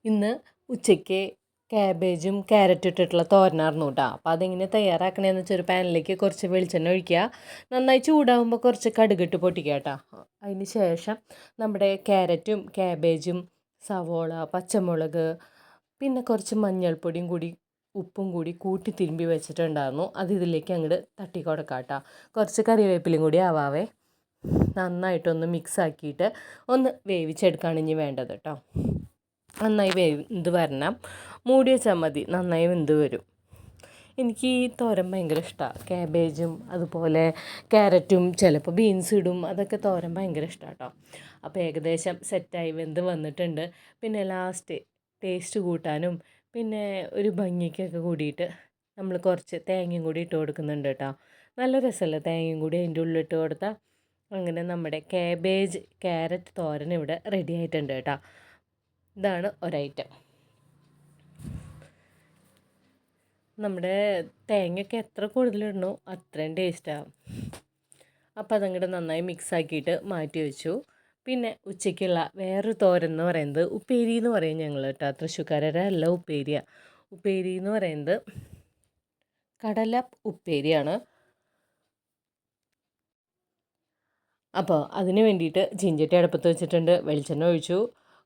ഇന്ന് ഉച്ചയ്ക്ക് ക്യാബേജും ക്യാരറ്റും ഇട്ടിട്ടുള്ള തോരനായിരുന്നു കേട്ടോ. അപ്പോൾ അതെങ്ങനെ തയ്യാറാക്കണമെന്ന് വെച്ചാൽ ഒരു പാനിലേക്ക് കുറച്ച് വെളിച്ചെണ്ണ ഒഴിക്കുക. നന്നായി ചൂടാകുമ്പോൾ കുറച്ച് കടുകിട്ട് പൊട്ടിക്കുക കേട്ടോ. അതിന് ശേഷം നമ്മുടെ ക്യാരറ്റും ക്യാബേജും സവോള, പച്ചമുളക്, പിന്നെ കുറച്ച് മഞ്ഞൾപ്പൊടിയും കൂടി ഉപ്പും കൂടി കൂട്ടി തിരുമ്പി വെച്ചിട്ടുണ്ടായിരുന്നു. അത് ഇതിലേക്ക് അങ്ങോട്ട് തട്ടി കൊടുക്കാം കേട്ടോ. കുറച്ച് കറിവേപ്പിലയും കൂടി ആവാവേ. നന്നായിട്ടൊന്ന് മിക്സ് ആക്കിയിട്ട് ഒന്ന് വേവിച്ചെടുക്കുകയാണ് ഇനി വേണ്ടത് കേട്ടോ. നന്നായി വെന്ത് വരണം. മൂടി വെച്ചാൽ മതി, നന്നായി വെന്ത് വരും. എനിക്ക് ഈ തോരൻ ഭയങ്കര ഇഷ്ടമാണ്. ക്യാബേജും അതുപോലെ ക്യാരറ്റും ചിലപ്പോൾ ബീൻസ് ഇടും. അതൊക്കെ തോരൻ ഭയങ്കര ഇഷ്ടമാണ് കേട്ടോ. അപ്പോൾ ഏകദേശം സെറ്റായി വെന്ത് വന്നിട്ടുണ്ട്. പിന്നെ ലാസ്റ്റ് ടേസ്റ്റ് കൂട്ടാനും പിന്നെ ഒരു ഭംഗിക്കൊക്കെ കൂടിയിട്ട് നമ്മൾ കുറച്ച് തേങ്ങയും കൂടി ഇട്ട് കൊടുക്കുന്നുണ്ട് കേട്ടോ. നല്ല രസമല്ലേ തേങ്ങയും കൂടി അതിൻ്റെ ഉള്ളിലിട്ട് കൊടുത്താൽ. അങ്ങനെ നമ്മുടെ ക്യാബേജ് ക്യാരറ്റ് തോരൻ ഇവിടെ റെഡി ആയിട്ടുണ്ട് കേട്ടോ. ഇതാണ് ഒരൈറ്റം. നമ്മുടെ തേങ്ങയൊക്കെ എത്ര കൂടുതലിടണോ അത്രയും ടേസ്റ്റാണ്. അപ്പോൾ അതങ്ങോട്ട് നന്നായി മിക്സ് ആക്കിയിട്ട് മാറ്റി വെച്ചു. പിന്നെ ഉച്ചയ്ക്കുള്ള വേറൊരു തോരൻ എന്ന് പറയുന്നത് ഉപ്പേരി എന്ന് പറയും ഞങ്ങൾ കേട്ടോ. തൃശ്ശൂർക്കാരുടെ അല്ല ഉപ്പേരിയാണ്. ഉപ്പേരി എന്ന് പറയുന്നത് കടല ഉപ്പേരിയാണ്. അപ്പോൾ അതിന് വേണ്ടിയിട്ട് ചീഞ്ചട്ടി അടുപ്പത്ത് വെച്ചിട്ടുണ്ട്. വെളിച്ചെണ്ണ ഒഴിച്ചു.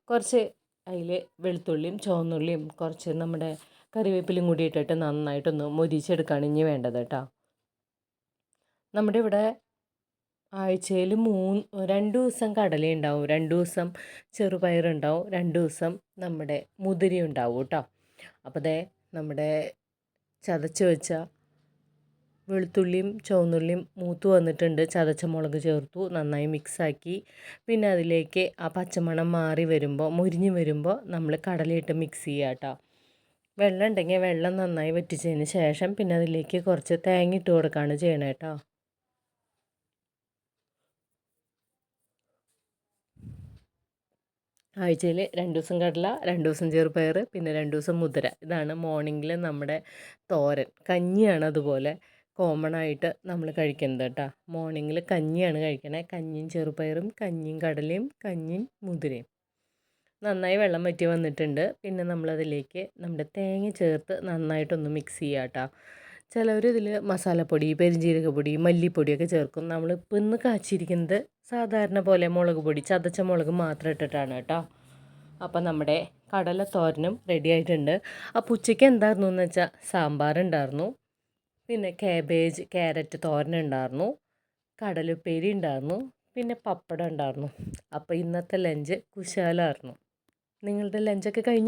കുറച്ച് അതിൽ വെളുത്തുള്ളിയും ചുവന്നുള്ളിയും കുറച്ച് നമ്മുടെ കറിവേപ്പിലയും കൂടി ഇട്ടിട്ട് നന്നായിട്ടൊന്ന് മൊരിച്ചെടുക്കുകയാണ് ഇനി വേണ്ടത് കേട്ടോ. നമ്മുടെ ഇവിടെ ആഴ്ചയിൽ 2 ദിവസം കടല ഉണ്ടാവും, 2 ദിവസം ചെറുപയറുണ്ടാവും, 2 ദിവസം നമ്മുടെ മുതിര ഉണ്ടാവും കേട്ടോ. അപ്പോൾ ദേ നമ്മുടെ ചതച്ച് വെച്ച വെളുത്തുള്ളിയും ചുവന്നുള്ളിയും മൂത്ത് വന്നിട്ടുണ്ട്. ചതച്ച മുളക് ചേർത്തു, നന്നായി മിക്സാക്കി. പിന്നെ അതിലേക്ക് ആ പച്ചമണം മാറി വരുമ്പോൾ മുരിഞ്ഞ് വരുമ്പോൾ നമ്മൾ കടലയിട്ട് മിക്സ് ചെയ്യുക കേട്ടോ. വെള്ളം ഉണ്ടെങ്കിൽ വെള്ളം നന്നായി വറ്റിച്ചതിന് ശേഷം പിന്നെ അതിലേക്ക് കുറച്ച് തേങ്ങ ഇട്ട് കൊടുക്കുകയാണ് ചെയ്യണത് കേട്ടോ. ആഴ്ചയിൽ 2 ദിവസം കടല, 2 ദിവസം ചെറുപയർ, പിന്നെ 2 ദിവസം മുതിര. ഇതാണ് മോർണിംഗിൽ നമ്മുടെ തോരൻ. കഞ്ഞിയാണ് അതുപോലെ കോമൺ ആയിട്ട് നമ്മൾ കഴിക്കുന്നത് കേട്ടോ. മോർണിംഗിൽ കഞ്ഞിയാണ് കഴിക്കണേ. കഞ്ഞിയും ചെറുപയറും, കഞ്ഞിയും കടലയും, കഞ്ഞിയും മുതിരയും. നന്നായി വെള്ളം വറ്റി വന്നിട്ടുണ്ട്. പിന്നെ നമ്മളതിലേക്ക് നമ്മുടെ തേങ്ങ ചേർത്ത് നന്നായിട്ടൊന്ന് മിക്സ് ചെയ്യുക കേട്ടോ. ചിലവർ ഇതിൽ മസാലപ്പൊടി, പെരുംജീരകപ്പൊടി, മല്ലിപ്പൊടിയൊക്കെ ചേർക്കും. നമ്മളിപ്പോൾ ഇന്ന് കാച്ചിരിക്കുന്നത് സാധാരണ പോലെ മുളക് പൊടി, ചതച്ച മുളക് മാത്രം ഇട്ടിട്ടാണ് കേട്ടോ. അപ്പം നമ്മുടെ കടല തോരനും റെഡി ആയിട്ടുണ്ട്. അപ്പോൾ ഉച്ചയ്ക്ക് എന്തായിരുന്നു എന്ന് വെച്ചാൽ സാമ്പാറുണ്ടായിരുന്നു, പിന്നെ ക്യാബേജ് ക്യാരറ്റ് തോരനുണ്ടായിരുന്നു, കടലുപ്പേരി ഉണ്ടായിരുന്നു, പിന്നെ പപ്പടം ഉണ്ടായിരുന്നു. അപ്പോൾ ഇന്നത്തെ ലഞ്ച് കുശാലായിരുന്നു. നിങ്ങളുടെ ലഞ്ചൊക്കെ കഴിഞ്ഞ്